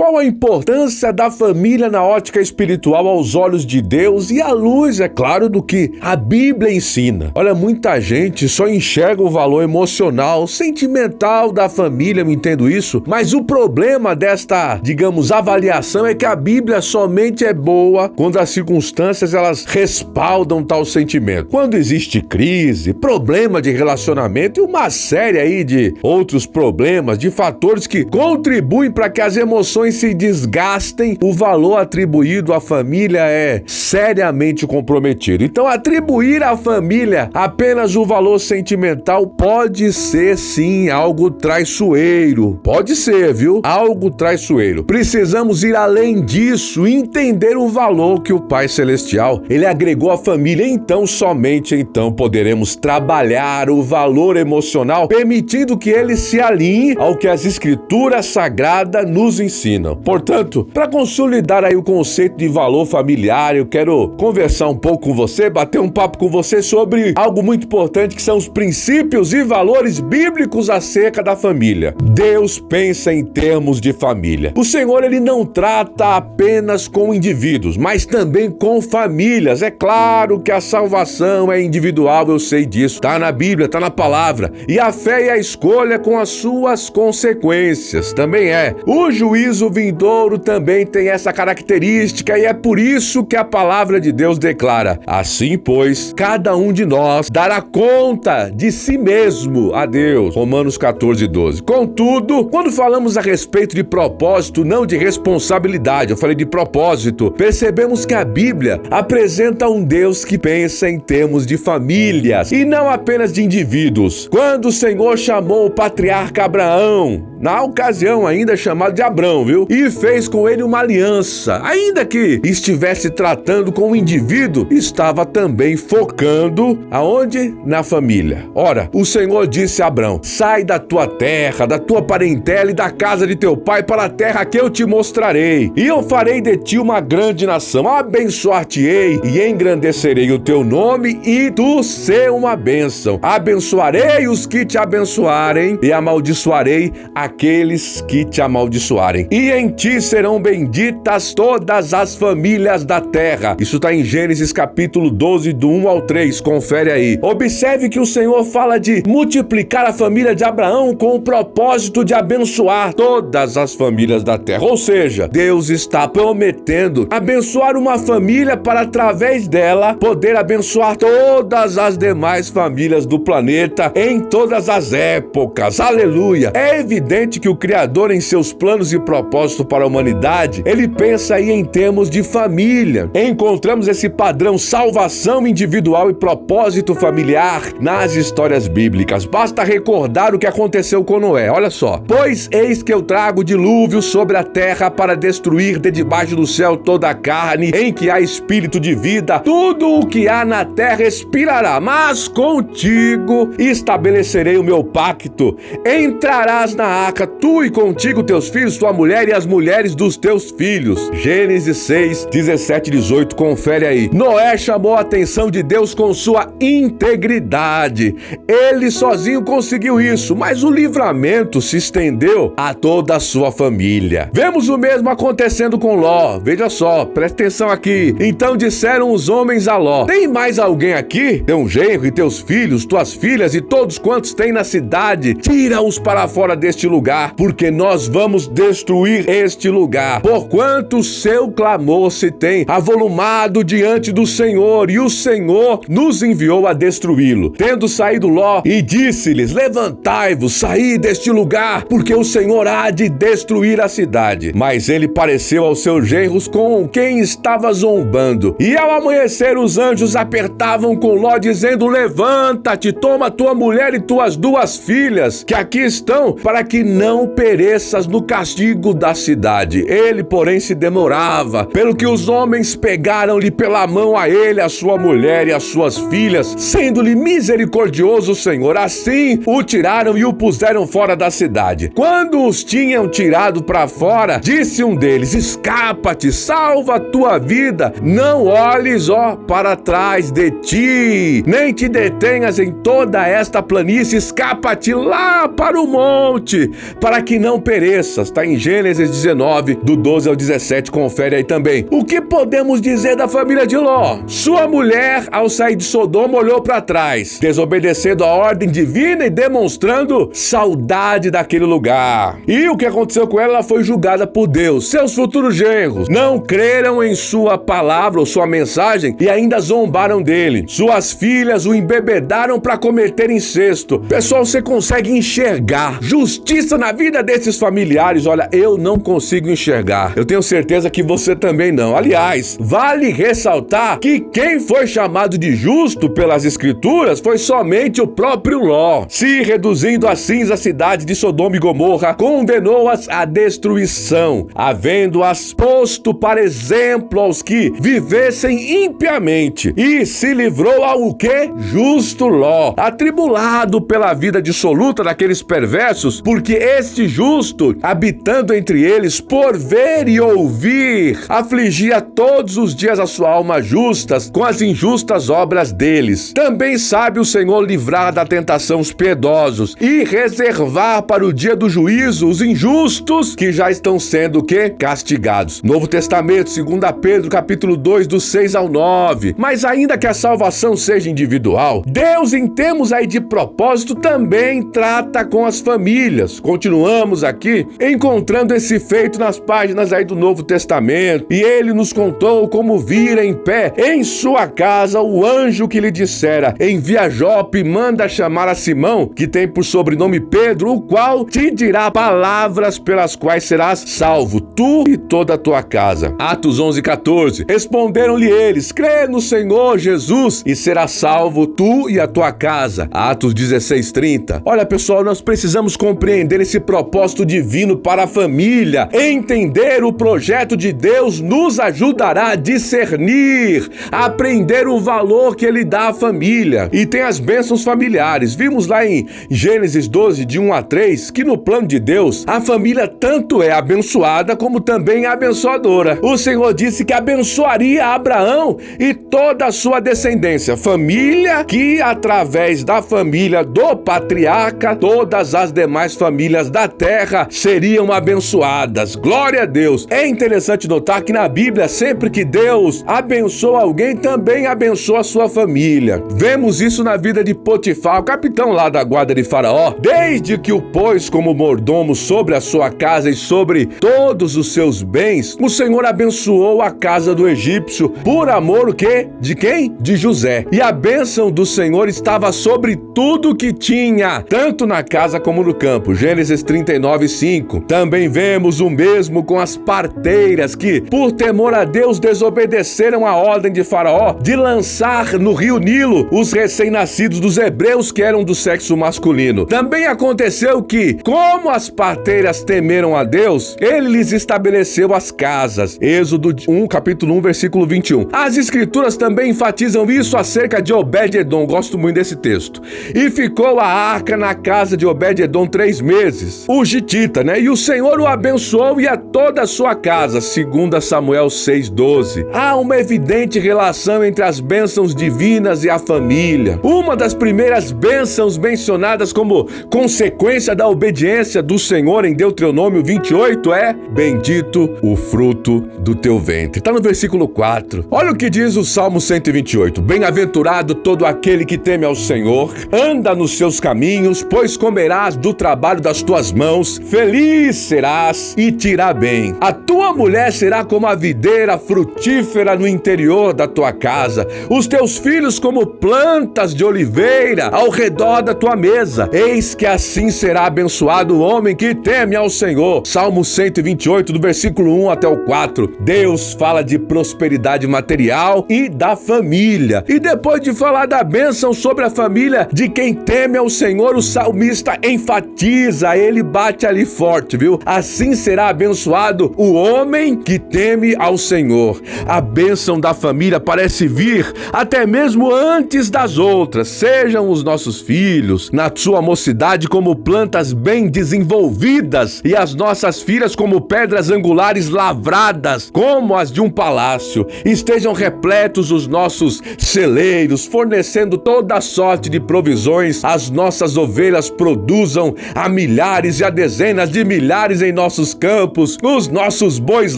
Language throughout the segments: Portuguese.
Qual a importância da família na ótica espiritual aos olhos de Deus e à luz, é claro, do que a Bíblia ensina? Olha, muita gente só enxerga o valor emocional, sentimental da família, eu entendo isso, mas o problema desta, digamos, avaliação é que a Bíblia somente é boa quando as circunstâncias elas respaldam tal sentimento. Quando existe crise, problema de relacionamento e uma série aí de outros problemas, de fatores que contribuem para que as emoções se desgastem, o valor atribuído à família é seriamente comprometido. Então, atribuir à família apenas o valor sentimental pode ser, sim, algo traiçoeiro. Pode ser, viu? Algo traiçoeiro. Precisamos ir além disso e entender o valor que o Pai Celestial, ele agregou à família. Então, somente então, poderemos trabalhar o valor emocional, permitindo que ele se alinhe ao que as Escrituras Sagradas nos ensinam. Portanto, para consolidar aí o conceito de valor familiar, eu quero conversar um pouco com você, bater um papo com você sobre algo muito importante, que são os princípios e valores bíblicos acerca da família. Deus pensa em termos de família. O Senhor, ele não trata apenas com indivíduos, mas também com famílias. É claro que a salvação é individual, eu sei disso. Está na Bíblia, está na palavra. E a fé e a escolha com as suas consequências também é. O juízo vindouro também tem essa característica e é por isso que a palavra de Deus declara: assim, pois, cada um de nós dará conta de si mesmo a Deus. Romanos 14:12. Contudo, quando falamos a respeito de propósito, não de responsabilidade, eu falei de propósito, percebemos que a Bíblia apresenta um Deus que pensa em termos de famílias e não apenas de indivíduos. Quando o Senhor chamou o patriarca Abraão, na ocasião ainda chamado de Abrão, viu? E fez com ele uma aliança. Ainda que estivesse tratando com um indivíduo, estava também focando aonde? Na família. Ora, o Senhor disse a Abrão: sai da tua terra, da tua parentela e da casa de teu pai para a terra que eu te mostrarei. E eu farei de ti uma grande nação, abençoar-te-ei e engrandecerei o teu nome e tu ser uma bênção. Abençoarei os que te abençoarem e amaldiçoarei aqueles que te amaldiçoarem. E em ti serão benditas todas as famílias da terra. Isso está em Gênesis capítulo 12, do 1 ao 3. Confere aí. Observe que o Senhor fala de multiplicar a família de Abraão com o propósito de abençoar todas as famílias da terra. Ou seja, Deus está prometendo abençoar uma família para, através dela, poder abençoar todas as demais famílias do planeta em todas as épocas. Aleluia! É evidente que o Criador, em seus planos e propósitos para a humanidade, ele pensa aí em termos de família. Encontramos esse padrão salvação individual e propósito familiar nas histórias bíblicas. Basta recordar o que aconteceu com Noé. Olha só. Pois eis que eu trago dilúvio sobre a terra para destruir de debaixo do céu toda a carne em que há espírito de vida. Tudo o que há na terra expirará, mas contigo estabelecerei o meu pacto. Entrarás na arca, tu e contigo teus filhos, tua mulher e as mulheres dos teus filhos. Gênesis 6, 17 e 18, confere aí. Noé chamou a atenção de Deus com sua integridade. Ele sozinho conseguiu isso, mas o livramento se estendeu a toda a sua família. Vemos o mesmo acontecendo com Ló. Veja só, presta atenção aqui. Então disseram os homens a Ló: tem mais alguém aqui? Teu genro e teus filhos, tuas filhas e todos quantos tem na cidade, tira-os para fora deste lugar, porque nós vamos destruir este lugar, porquanto seu clamor se tem avolumado diante do Senhor, e o Senhor nos enviou a destruí-lo. Tendo saído Ló, e disse-lhes: levantai-vos, saí deste lugar, porque o Senhor há de destruir a cidade. Mas ele pareceu aos seus genros com quem estava zombando. E ao amanhecer os anjos apertavam com Ló, dizendo: levanta-te, toma tua mulher e tuas duas filhas, que aqui estão, para que não pereças no castigo da cidade. Ele, porém, se demorava, pelo que os homens pegaram-lhe pela mão a ele, a sua mulher e as suas filhas, sendo-lhe misericordioso o Senhor. Assim o tiraram e o puseram fora da cidade. Quando os tinham tirado para fora, disse um deles: escapa-te, salva a tua vida, não olhes, para trás de ti, nem te detenhas em toda esta planície, escapa-te lá para o monte, para que não pereças. Está em Gênesis Gênesis 19, do 12 ao 17, confere aí também. O que podemos dizer da família de Ló? Sua mulher, ao sair de Sodoma, olhou para trás, desobedecendo a ordem divina e demonstrando saudade daquele lugar. E o que aconteceu com ela? Ela foi julgada por Deus. Seus futuros genros não creram em sua palavra ou sua mensagem e ainda zombaram dele. Suas filhas o embebedaram para cometer incesto. Pessoal, você consegue enxergar justiça na vida desses familiares? Olha, eu não consigo enxergar. Eu tenho certeza que você também não. Aliás, vale ressaltar que quem foi chamado de justo pelas escrituras foi somente o próprio Ló. Se reduzindo a cinza a cidade de Sodoma e Gomorra, condenou-as à destruição, havendo-as posto para exemplo aos que vivessem impiamente, e se livrou ao quê? Justo Ló, atribulado pela vida dissoluta daqueles perversos, porque este justo, habitando entre eles, por ver e ouvir, afligia todos os dias a sua alma justas com as injustas obras deles. Também sabe o Senhor livrar da tentação os piedosos e reservar para o dia do juízo os injustos que já estão sendo o quê? Castigados. Novo Testamento, 2 Pedro, capítulo 2, do 6 ao 9. Mas ainda que a salvação seja individual, Deus, em termos aí de propósito, também trata com as famílias. Continuamos aqui encontrando esse feito nas páginas aí do Novo Testamento. E ele nos contou como vira em pé em sua casa o anjo que lhe dissera: envia Jope e manda chamar a Simão, que tem por sobrenome Pedro, o qual te dirá palavras pelas quais serás salvo, tu e toda a tua casa. Atos 11:14. Responderam-lhe eles: crê no Senhor Jesus e serás salvo tu e a tua casa. Atos 16:30. Olha, pessoal, nós precisamos compreender esse propósito divino para a família. Entender o projeto de Deus nos ajudará a discernir, a aprender o valor que ele dá à família. E tem as bênçãos familiares. Vimos lá em Gênesis 12, de 1 a 3, que no plano de Deus, a família tanto é abençoada como também é abençoadora. O Senhor disse que abençoaria Abraão e toda a sua descendência. Família que, através da família do patriarca, todas as demais famílias da terra seriam abençoadas. Glória a Deus! É interessante notar que na Bíblia, sempre que Deus abençoa alguém, também abençoa a sua família. Vemos isso na vida de Potifar, o capitão lá da guarda de Faraó. Desde que o pôs como mordomo sobre a sua casa e sobre todos os seus bens, o Senhor abençoou a casa do egípcio por amor o quê? De quem? De José. E a bênção do Senhor estava sobre tudo que tinha, tanto na casa como no campo. Gênesis 39:5. Também vemos o mesmo com as parteiras que, por temor a Deus, desobedeceram a ordem de Faraó de lançar no rio Nilo os recém-nascidos dos hebreus que eram do sexo masculino. Também aconteceu que, como as parteiras temeram a Deus, ele lhes estabeleceu as casas. Êxodo 1, capítulo 1, versículo 21. As escrituras também enfatizam isso acerca de Obed-edom. Gosto muito desse texto. E ficou a arca na casa de Obed-edom 3 meses. O gitita, né? E o Senhor o abençoou e a toda a sua casa. 2 Samuel 6:12. Há uma evidente relação entre as bênçãos divinas e a família. Uma das primeiras bênçãos mencionadas como consequência da obediência do Senhor em Deuteronômio 28 é: bendito o fruto do teu ventre. Está no versículo 4. Olha o que diz o Salmo 128. Bem-aventurado todo aquele que teme ao Senhor, anda nos seus caminhos, pois comerás do trabalho das tuas mãos, feliz serás e te irá bem. A tua mulher será como a videira frutífera no interior da tua casa, os teus filhos como plantas de oliveira ao redor da tua mesa. Eis que assim será abençoado o homem que teme ao Senhor. Salmo 128, do versículo 1 até o 4. Deus fala de prosperidade material e da família. E depois de falar da bênção sobre a família de quem teme ao Senhor, o salmista enfatiza, ele bate ali forte, viu? Assim será abençoado o homem que teme ao Senhor. A bênção da família parece vir até mesmo antes das outras. Sejam os nossos filhos, na sua mocidade, como plantas bem desenvolvidas, e as nossas filhas como pedras angulares lavradas, como as de um palácio. Estejam repletos os nossos celeiros, fornecendo toda a sorte de provisões. As nossas ovelhas produzam a milhares e a dezenas de milhares em nossos campos, os nossos bois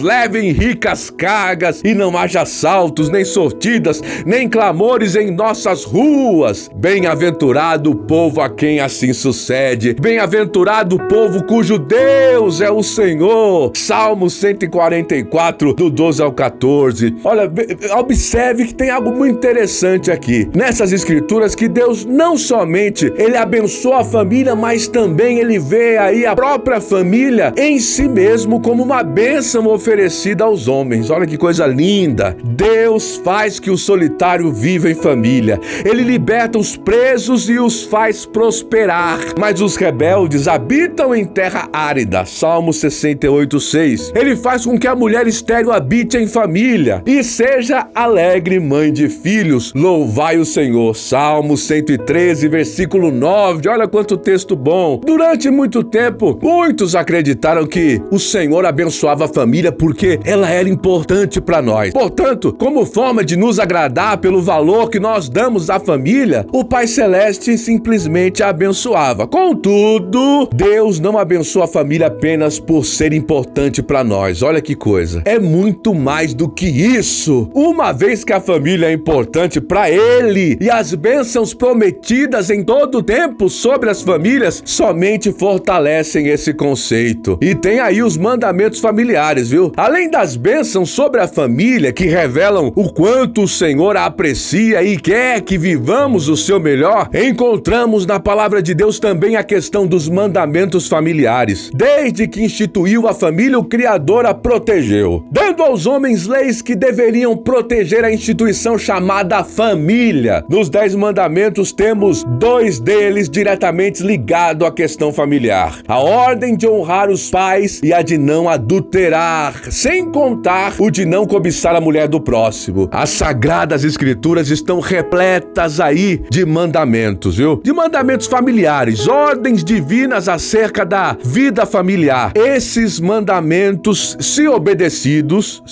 levem ricas cargas, e não haja assaltos, nem sortidas, nem clamores em nossas ruas. Bem-aventurado o povo a quem assim sucede, bem-aventurado o povo cujo Deus é o Senhor. Salmo 144, do 12 ao 14. Olha, observe que tem algo muito interessante aqui, nessas escrituras, que Deus não somente Ele abençoa a família, mas também Ele vê aí a própria família em si mesmo como uma bênção oferecida aos homens. Olha que coisa linda! Deus faz que o solitário viva em família. Ele liberta os presos e os faz prosperar, mas os rebeldes habitam em terra árida. Salmo 68, 6. Ele faz com que a mulher estéril habite em família e seja alegre mãe de filhos. Louvai o Senhor. Salmo 113, versículo 9. Olha quanto texto bom. Durante muito tempo, muitos acreditaram que o Senhor abençoava a família porque ela era importante para nós. Portanto, como forma de nos agradar pelo valor que nós damos à família, o Pai Celeste simplesmente a abençoava. Contudo, Deus não abençoa a família apenas por ser importante para nós. Olha que coisa. É muito mais do que isso. Uma vez que a família é importante para Ele e as bênçãos prometidas em todo o tempo sobre as famílias somente fortalecem esse conceito. E tem aí os mandamentos familiares, viu? Além das bênçãos sobre a família que revelam o quanto o Senhor a aprecia e quer que vivamos o seu melhor, encontramos na palavra de Deus também a questão dos mandamentos familiares. Desde que instituiu a família, o Criador a protegeu, dando aos homens leis que deveriam proteger a instituição chamada família. Nos 10 mandamentos temos 2 deles diretamente ligados à questão familiar: a ordem de honrar os pais e a de não adulterar, sem contar o de não cobiçar a mulher do próximo. As Sagradas Escrituras estão repletas aí de mandamentos, viu? De mandamentos familiares, ordens divinas acerca da vida familiar. Esses mandamentos, se obedecidos,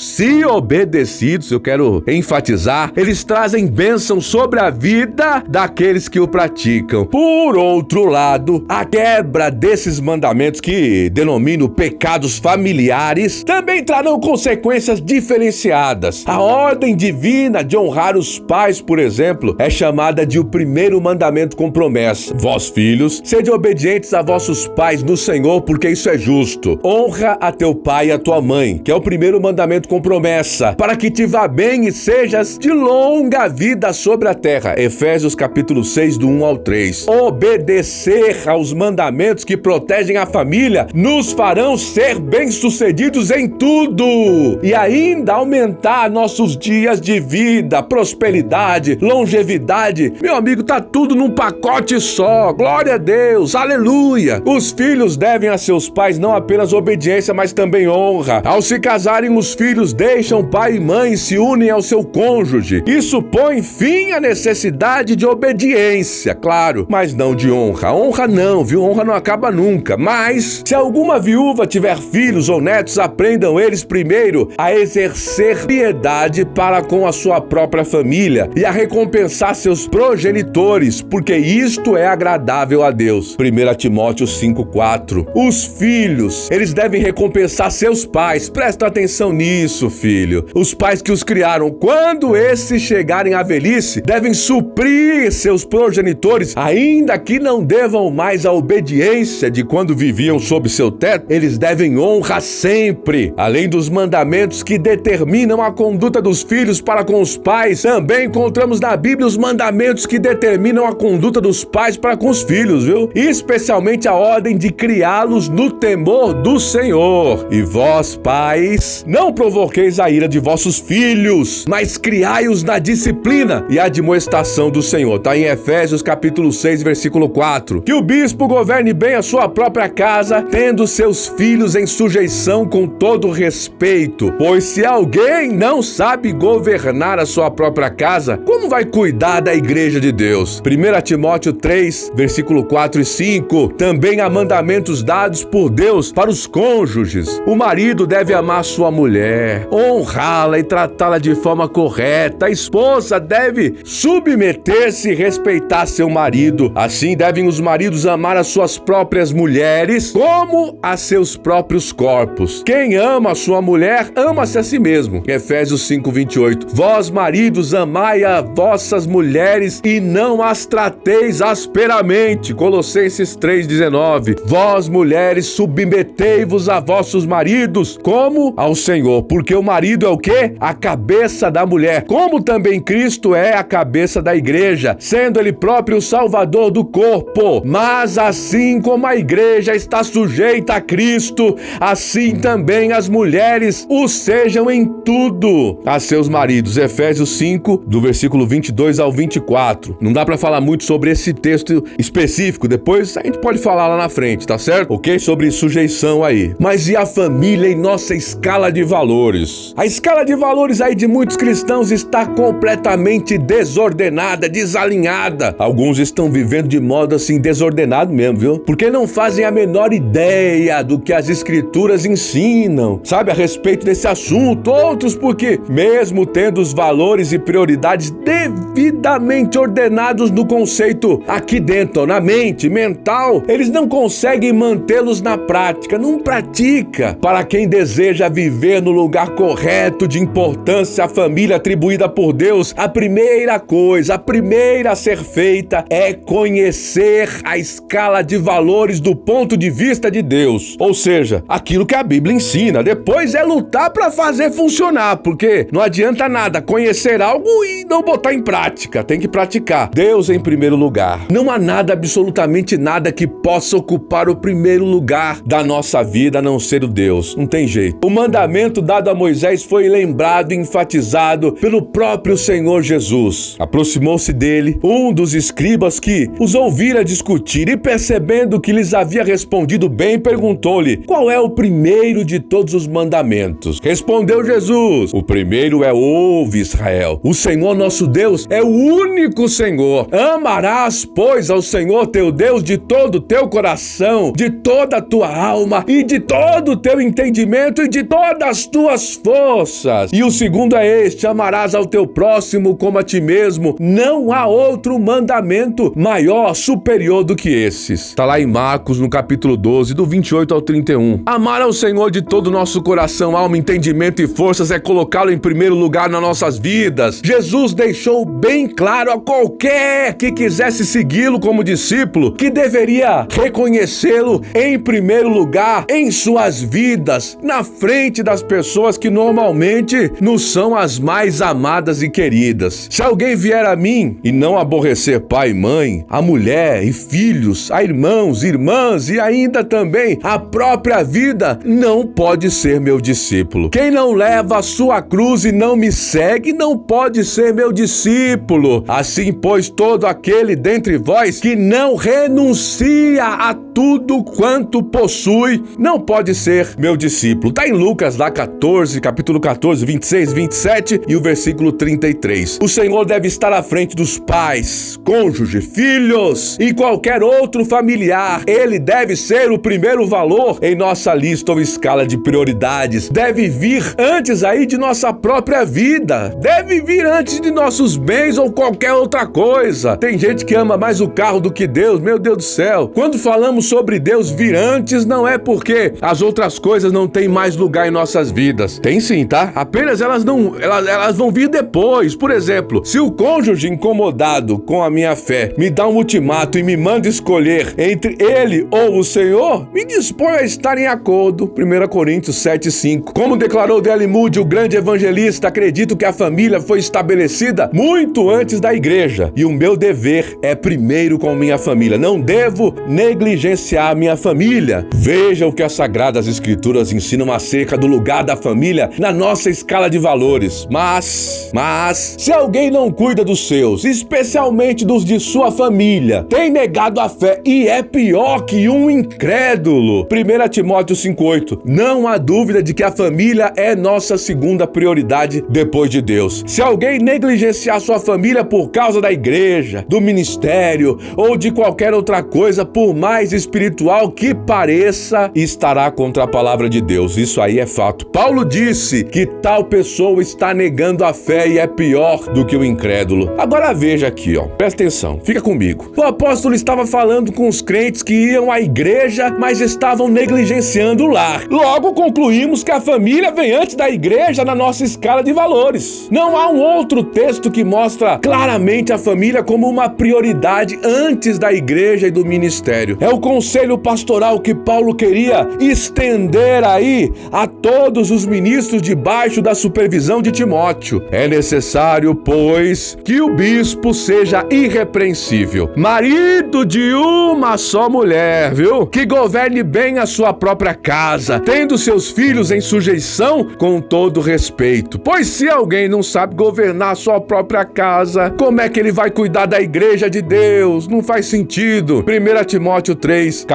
eu quero enfatizar, eles trazem bênção sobre a vida daqueles que o praticam. Por outro lado, a quebra desses mandamentos, que denomino pecados familiares, também trarão consequências diferenciadas. A ordem divina de honrar os pais, por exemplo, é chamada de o primeiro mandamento com promessa. Vós, filhos, sede obedientes a vossos pais no Senhor, porque isso é justo. Honra a teu pai e a tua mãe, que é o primeiro mandamento com promessa, para que te vá bem e sejas de longa vida sobre a terra. Efésios capítulo 6, do 1 ao 3. Obedecer aos mandamentos que protegem a família nos farão ser bem-sucedidos em tudo e ainda aumentar nossos dias de vida, prosperidade, longevidade. Meu amigo, tá tudo num pacote só. Glória a Deus, aleluia. Os filhos devem a seus pais não apenas obediência, mas também honra. Ao se casarem, os filhos deixam pai e mãe e se unem ao seu cônjuge. Isso põe fim à necessidade de obediência, claro, mas não de honra. Honra não, viu? Honra não acaba nunca. Mas, se alguma viúva tiver filhos ou netos, aprendam eles primeiro a exercer piedade para com a sua própria família e a recompensar seus progenitores, porque isto é agradável a Deus. 1 Timóteo 5:4. Os filhos, eles devem recompensar seus pais. Presta atenção nisso, filho. Os pais que os criaram, quando esses chegarem à velhice, devem suprir seus progenitores, ainda que não devam mais a obediência de quando viviam sob seu teto. Eles devem honra sempre. Além dos mandamentos que determinam a conduta dos filhos para com os pais, também encontramos na Bíblia os mandamentos que determinam a conduta dos pais para com os filhos, viu? Especialmente a ordem de criá-los no temor do Senhor. E vós, pais, não provoqueis a ira de vossos filhos, mas criai-os na disciplina e admoestação do Senhor. Tá em Efésios capítulo 6, versículo 4. Que o bispo governe bem a sua própria casa, tendo seus filhos em sujeição com todo respeito. Pois se alguém não sabe governar a sua própria casa, como vai cuidar da igreja de Deus? 1 Timóteo 3, versículo 4 e 5. Também há mandamentos dados por Deus para os cônjuges. O marido deve amar sua mulher, honrá-la e tratá-la de forma correta. A esposa deve submeter-se e respeitar seu marido. Assim devem os maridos amar as suas próprias mulheres, como a seus próprios corpos. Quem ama a sua mulher, ama-se a si mesmo. Efésios 5:28. Vós, maridos, amai a vossas mulheres e não as trateis asperamente. Colossenses 3:19. Vós, mulheres, submetei-vos a vossos maridos, como ao Senhor, porque o marido é o quê? A cabeça da mulher, como também Cristo é a cabeça da igreja, sendo ele próprio o salvador do corpo. Mas assim como a igreja está sujeita a Cristo, assim também as mulheres o sejam em tudo a seus maridos. Efésios 5, do versículo 22 ao 24. Não dá pra falar muito sobre esse texto específico, depois a gente pode falar lá na frente, tá certo? Ok? Sobre sujeição aí. Mas e a família em nossa escala de valores? A escala de valores aí de muitos cristãos está completamente desordenada, desalinhada. Alguns estão vivendo de modo assim desordenado mesmo, viu? Porque não fazem a menor ideia do que as escrituras ensinam, sabe, a respeito desse assunto. Outros porque, mesmo tendo os valores e prioridades devidamente ordenados no conceito aqui dentro, na mente, mental, eles não conseguem mantê-los na prática, não pratica. Para quem deseja viver no lugar correto de importância, a família atribuída por Deus, a primeira coisa, a primeira a ser feita é conhecer a escala de valores do ponto de vista de Deus, ou seja, aquilo que a Bíblia ensina. Depois é lutar para fazer funcionar, porque não adianta nada conhecer algo e não botar em prática, tem que praticar. Deus em primeiro lugar. Não há nada, absolutamente nada que possa ocupar o primeiro lugar da nossa vida a não ser o Deus. Não tem jeito. O mandamento dado a Moisés foi lembrado e enfatizado pelo próprio Senhor Jesus. Aproximou-se dele um dos escribas que os ouvira discutir e, percebendo que lhes havia respondido bem, perguntou-lhe: qual é o primeiro de todos os mandamentos? Respondeu Jesus: o primeiro é: ouve, Israel, o Senhor nosso Deus é o único Senhor. Amarás, pois, ao Senhor teu Deus de todo o teu coração, de toda a tua alma e de todo o teu entendimento e de todas as tuas forças. E o segundo é este: amarás ao teu próximo como a ti mesmo. Não há outro mandamento maior, superior do que esses. Está lá em Marcos, no capítulo 12, do 28 ao 31. Amar ao Senhor de todo o nosso coração, alma, entendimento e forças é colocá-lo em primeiro lugar nas nossas vidas. Jesus deixou bem claro a qualquer que quisesse segui-lo como discípulo que deveria reconhecê-lo em primeiro lugar em suas vidas, na frente das pessoas que normalmente nos são as mais amadas e queridas. Se alguém vier a mim e não aborrecer pai e mãe, a mulher e filhos, a irmãos, irmãs e ainda também a própria vida, não pode ser meu discípulo. Quem não leva a sua cruz e não me segue, não pode ser meu discípulo. Assim, pois, todo aquele dentre vós que não renuncia a tudo quanto possui, não pode ser meu discípulo. Está em Lucas, lá 14, capítulo 14, 26, 27 e o versículo 33. O Senhor deve estar à frente dos pais, cônjuge, filhos e qualquer outro familiar. Ele deve ser o primeiro valor em nossa lista ou escala de prioridades. Deve vir antes aí de nossa própria vida. Deve vir antes de nossos bens ou qualquer outra coisa. Tem gente que ama mais o carro do que Deus. Meu Deus do céu. Quando falamos sobre Deus vir antes, não é porque as outras coisas não têm mais lugar em nossas vidas. Tem sim, tá? Apenas elas vão vir depois. Por exemplo, se o cônjuge incomodado com a minha fé me dá um ultimato e me manda escolher entre ele ou o Senhor, me dispõe a estar em acordo. 1 Coríntios 7:5. Como declarou D.L. Moody, o grande evangelista, acredito que a família foi estabelecida muito antes da igreja e o meu dever é primeiro com minha família. Não devo negligenciar minha família. Veja o que as Sagradas Escrituras ensinam acerca do lugar da família na nossa escala de valores. Mas, se alguém não cuida dos seus, especialmente dos de sua família, tem negado a fé e é pior que um incrédulo. 1 Timóteo 5:8. Não há dúvida de que a família é nossa segunda prioridade depois de Deus. Se alguém negligenciar sua família por causa da igreja, do ministério ou de qualquer outra coisa, por mais espiritual que pareça estará contra a palavra de Deus. Isso aí é fato. Paulo disse que tal pessoa está negando a fé e é pior do que o incrédulo. Agora veja aqui, presta atenção, fica comigo. O apóstolo estava falando com os crentes que iam à igreja, mas estavam negligenciando o lar. Logo concluímos que a família vem antes da igreja na nossa escala de valores. Não há um outro texto que mostra claramente a família como uma prioridade antes da igreja e do ministério. É o conselho pastoral que Paulo queria estender aí a todos os ministros debaixo da supervisão de Timóteo. É necessário, pois, que o bispo seja irrepreensível, marido de uma só mulher, viu? Que governe bem a sua própria casa, tendo seus filhos em sujeição com todo respeito. Pois se alguém não sabe governar a sua própria casa, como é que ele vai cuidar da igreja de Deus? Não faz sentido. 1 Timóteo 3,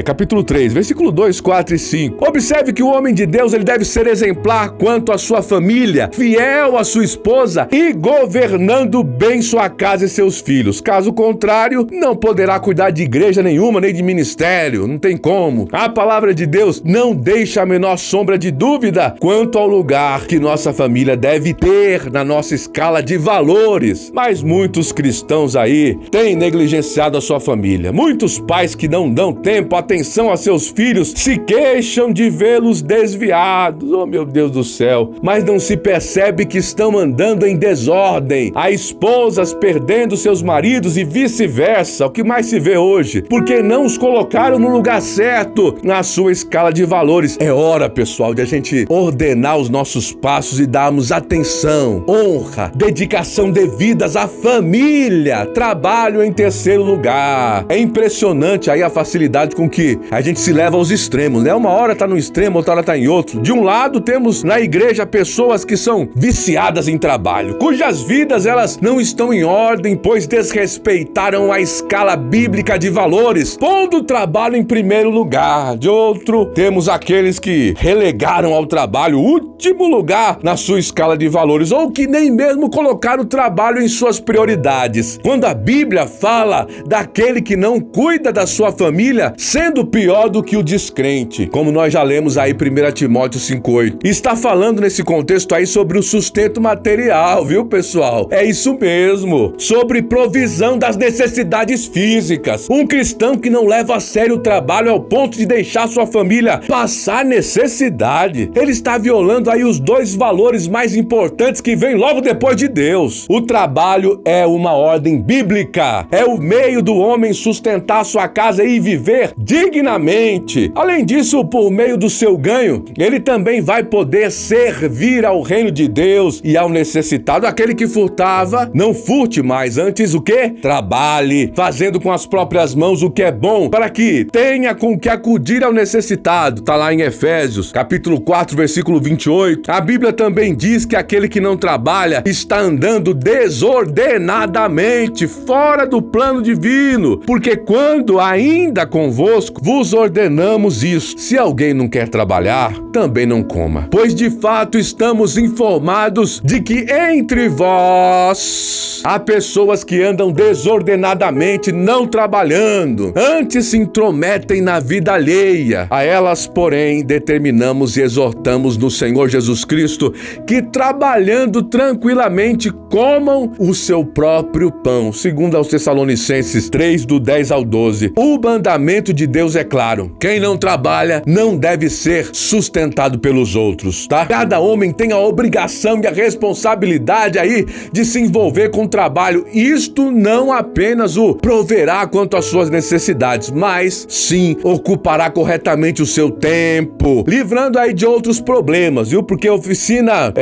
capítulo 3, versículo 2, 4 e 5. Observe que o homem de Deus ele deve ser exemplar quanto à sua família, fiel à sua esposa e governando bem sua casa e seus filhos. Caso contrário, não poderá cuidar de igreja nenhuma, nem de ministério. Não tem como. A palavra de Deus não deixa a menor sombra de dúvida quanto ao lugar que nossa família deve ter na nossa escala de valores. Mas muitos cristãos aí têm negligenciado a sua família. Muitos pais que não dão tempo, atenção a seus filhos, se queixam de vê-los desviados. Oh, meu Deus do céu. Mas não se percebe que estão andando em desordem. Há esposas perdendo seus maridos e vice-versa, o que mais se vê hoje, porque não os colocaram no lugar certo na sua escala de valores. É hora, pessoal, de a gente ordenar os nossos passos e darmos atenção, honra, dedicação devidas à família, trabalho em terceiro lugar. É impressionante aí a facilidade com que a gente se leva aos extremos, né? Uma hora tá no extremo, outra hora tá em outro. De um lado, temos na igreja pessoas que são viciadas em trabalho, cujas vidas elas não estão em ordem, pois desrespeitaram a escala bíblica de valores, pondo o trabalho em primeiro lugar. De outro, temos aqueles que relegaram ao trabalho o último lugar na sua escala de valores, ou que nem mesmo colocaram o trabalho em suas prioridades. Quando a Bíblia fala daquele que não cuida da sua família, sendo pior do que o descrente, como nós já lemos aí 1 Timóteo 5,8. Está falando nesse contexto aí sobre o sustento material, viu, pessoal? É isso mesmo, sobre provisão das necessidades físicas. Um cristão que não leva a sério o trabalho ao ponto de deixar sua família passar necessidade, ele está violando aí os dois valores mais importantes que vêm logo depois de Deus. O trabalho é uma ordem bíblica, é o meio do homem sustentar sua casa e viver dignamente. Além disso, por meio do seu ganho, ele também vai poder servir ao reino de Deus e ao necessitado. Aquele que furtava, não furte mais, antes o quê? Trabalhe, fazendo com as próprias mãos o que é bom, para que tenha com que acudir ao necessitado. Tá lá em Efésios, capítulo 4, versículo 28. A Bíblia também diz que aquele que não trabalha está andando desordenadamente, fora do plano divino, porque quando ainda convosco vos ordenamos isso: se alguém não quer trabalhar, também não coma. Pois de fato estamos informados de que entre vós há pessoas que andam desordenadamente, não trabalhando, antes se intrometem na vida alheia. A elas, porém, determinamos e exortamos no Senhor Jesus Cristo que, trabalhando tranquilamente, comam o seu próprio pão. Segundo aos Tessalonicenses 3, do 10 ao 12. O mandamento de Deus é claro: quem não trabalha não deve ser sustentado pelos outros, tá? Cada homem tem a obrigação e a responsabilidade aí de se envolver com o trabalho. Isto não apenas o proverá quanto às suas necessidades, mas sim ocupará corretamente o seu tempo, livrando aí de outros problemas, viu? Porque oficina,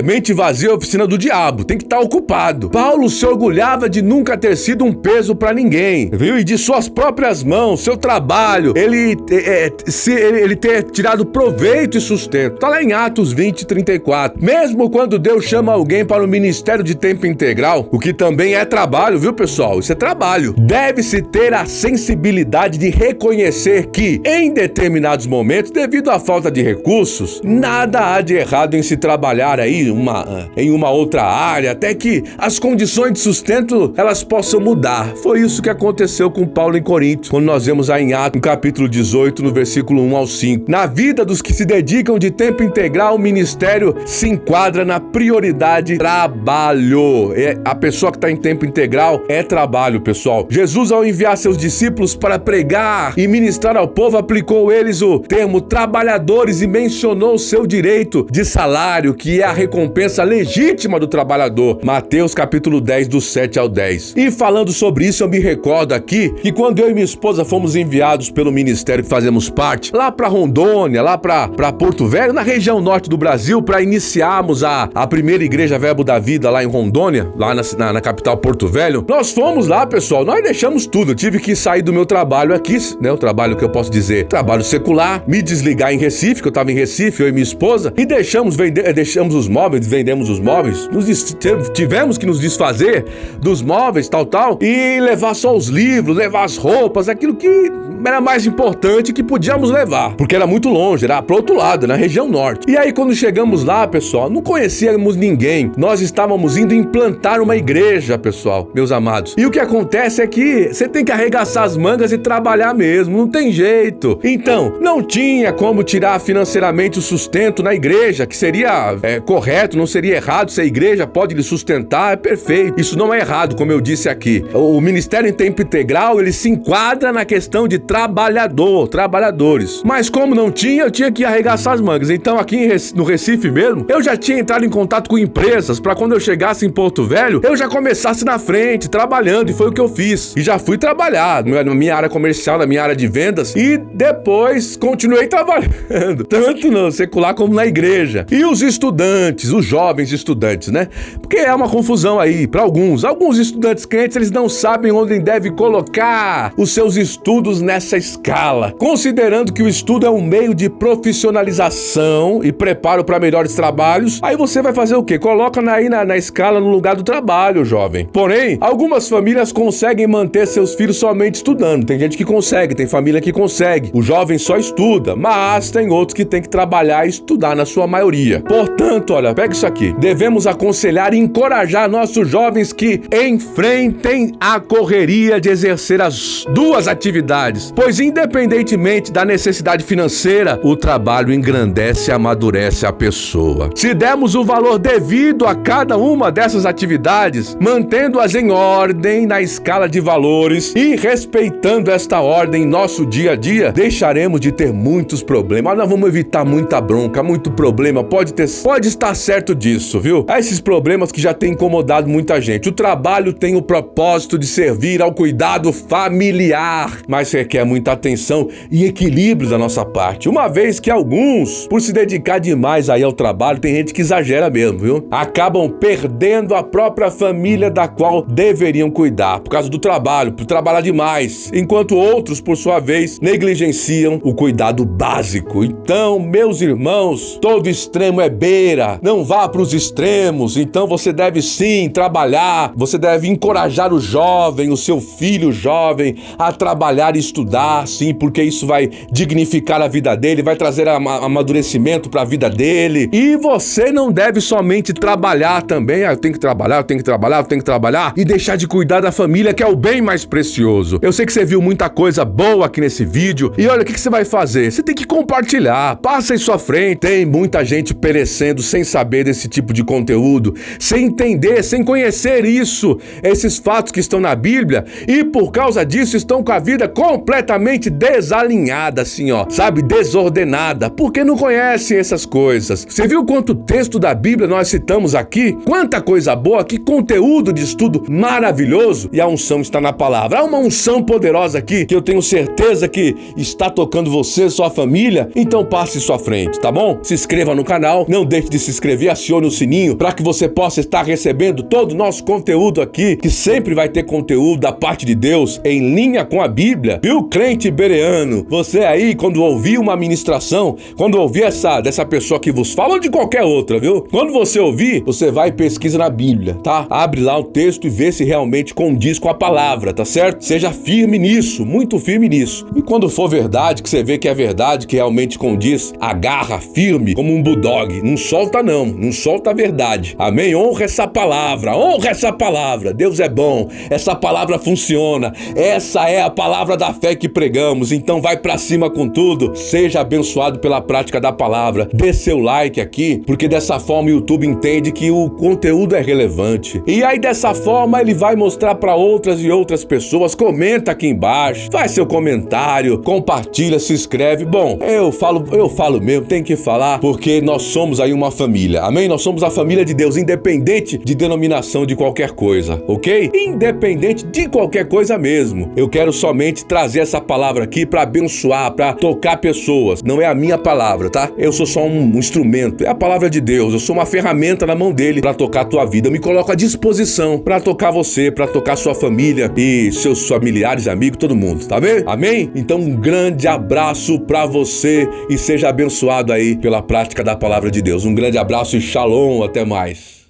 mente vazia é oficina do diabo, tem que estar ocupado. Paulo se orgulhava de nunca ter sido um peso para ninguém, viu? E de suas próprias mãos, seu trabalho, ele ter tirado proveito e sustento. Tá lá em Atos 20, 34. Mesmo quando Deus chama alguém para o ministério de tempo integral, o que também é trabalho, viu, pessoal? Isso é trabalho. Deve-se ter a sensibilidade de reconhecer que, em determinados momentos, devido à falta de recursos, nada há de errado em se trabalhar aí em uma outra área, até que as condições de sustento elas possam mudar. Foi isso que aconteceu com Paulo em Corinto. Quando nós vemos aí em Atos, no capítulo 18, no versículo 1 ao 5. Na vida dos que se dedicam de tempo integral, o ministério se enquadra na prioridade trabalho. A pessoa que está em tempo integral é trabalho, pessoal. Jesus, ao enviar seus discípulos para pregar e ministrar ao povo, aplicou eles o termo trabalhadores e mencionou o seu direito de salário, que é a recompensa legítima do trabalhador. Mateus capítulo 10, do 7 ao 10. E falando sobre isso, eu me recordo aqui que quando eu e minha esposa fomos enviados pelo ministério que fazemos parte, lá para Rondônia, lá para Porto Velho, na região norte do Brasil, para iniciarmos a primeira igreja Verbo da Vida lá em Rondônia, lá na capital Porto Velho, nós fomos lá, pessoal, nós deixamos tudo. Eu tive que sair do meu trabalho aqui, né, o trabalho que eu posso dizer, trabalho secular, me desligar em Recife, que eu estava em Recife, eu e minha esposa, e deixamos os móveis, vendemos os móveis, tivemos que nos desfazer dos móveis, tal, e levar só os livros, levar as roupas, aquilo que era mais importante que podíamos levar, porque era muito longe, era pro outro lado, na região norte. E aí quando chegamos lá, pessoal, não conhecíamos ninguém, nós estávamos indo implantar uma igreja, pessoal, meus amados. E o que acontece é que você tem que arregaçar as mangas e trabalhar mesmo, não tem jeito. Então, não tinha como tirar financeiramente o sustento na igreja, que seria correto, não seria errado, se a igreja pode lhe sustentar, é perfeito. Isso não é errado, como eu disse aqui. O ministério em tempo integral, ele se enquadra na questão de trabalhadores. Mas como não tinha, eu tinha que arregaçar as mangas. Então aqui no Recife mesmo, eu já tinha entrado em contato com empresas para quando eu chegasse em Porto Velho, eu já começasse na frente, trabalhando, e foi o que eu fiz. E já fui trabalhar na minha área comercial, na minha área de vendas, e depois continuei trabalhando, tanto no secular como na igreja. E os estudantes, os jovens estudantes, né? Porque é uma confusão aí para alguns estudantes crentes, eles não sabem onde devem colocar os seus estudos nessa escala, considerando que o estudo é um meio de profissionalização e preparo para melhores trabalhos. Aí você vai fazer o quê? Coloca aí na escala no lugar do trabalho, jovem. Porém, algumas famílias conseguem manter seus filhos somente estudando. Tem gente que consegue, tem família que consegue. O jovem só estuda, mas tem outros que tem que trabalhar e estudar na sua maioria. Portanto, olha, pega isso aqui. Devemos aconselhar e encorajar nossos jovens que enfrentem a correria de exercer as duas atividades, pois independentemente da necessidade financeira, o trabalho engrandece e amadurece a pessoa. Se dermos o valor devido a cada uma dessas atividades, mantendo-as em ordem na escala de valores e respeitando esta ordem em nosso dia a dia, deixaremos de ter muitos problemas. Nós vamos evitar muita bronca, muito problema, pode estar certo disso, viu? Esses problemas que já têm incomodado muita gente. O trabalho tem o propósito de servir ao cuidado familiar, mas requer muita atenção e equilíbrio da nossa parte, uma vez que alguns, por se dedicar demais aí ao trabalho, tem gente que exagera mesmo, viu? Acabam perdendo a própria família da qual deveriam cuidar, por causa do trabalho, por trabalhar demais, enquanto outros, por sua vez, negligenciam o cuidado básico. Então, meus irmãos, todo extremo é beira, não vá para os extremos. Então você deve sim trabalhar, você deve encorajar o jovem, o seu filho jovem, a trabalhar e estudar, sim, porque isso vai dignificar a vida dele, vai trazer amadurecimento para a vida dele. E você não deve somente trabalhar também, eu tenho que trabalhar e deixar de cuidar da família, que é o bem mais precioso. Eu sei que você viu muita coisa boa aqui nesse vídeo, e olha, o que você vai fazer? Você tem que compartilhar, passa em sua frente. Tem muita gente perecendo sem saber desse tipo de conteúdo, sem entender, sem conhecer esses fatos que estão na Bíblia, e por causa disso estão com a vida completamente desalinhada, assim, ó, sabe, desordenada, porque não conhecem essas coisas. Você viu quanto texto da Bíblia nós citamos aqui? Quanta coisa boa, que conteúdo de estudo maravilhoso, e a unção está na palavra. Há uma unção poderosa aqui, que eu tenho certeza que está tocando você, sua família, então passe em sua frente, tá bom? Se inscreva no canal, não deixe de se inscrever, acione o sininho, para que você possa estar recebendo todo o nosso conteúdo aqui, que sempre vai ter conteúdo da parte de Deus, em linha com a Bíblia, viu, crente bereano? Você aí, quando ouvir uma ministração, quando ouvir dessa pessoa que vos fala, ou de qualquer outra, viu? Quando você ouvir, você vai e pesquisa na Bíblia, tá? Abre lá o texto e vê se realmente condiz com a palavra, tá certo? Seja firme nisso, muito firme nisso. E quando for verdade, que você vê que é verdade, que realmente condiz, agarra firme como um bulldog. Não solta não, não solta a verdade. Amém? Honra essa palavra, Deus é bom, essa palavra funciona, essa é a palavra palavra da fé que pregamos. Então vai pra cima com tudo. Seja abençoado pela prática da palavra. Dê seu like aqui, porque dessa forma o YouTube entende que o conteúdo é relevante. E aí dessa forma ele vai mostrar para outras e outras pessoas. Comenta aqui embaixo, faz seu comentário, compartilha, se inscreve. Bom, eu falo mesmo, tem que falar, porque nós somos aí uma família, amém? Nós somos a família de Deus, independente de denominação de qualquer coisa, ok? Independente de qualquer coisa mesmo. Eu quero somente trazer essa palavra aqui para abençoar, para tocar pessoas. Não é a minha palavra, tá? Eu sou só um instrumento, é a palavra de Deus. Eu sou uma ferramenta na mão dele para tocar a tua vida. Eu me coloco à disposição para tocar você, para tocar sua família e seus familiares, amigos, todo mundo, tá bem? Amém? Então um grande abraço para você e seja abençoado aí pela prática da palavra de Deus. Um grande abraço e shalom, até mais.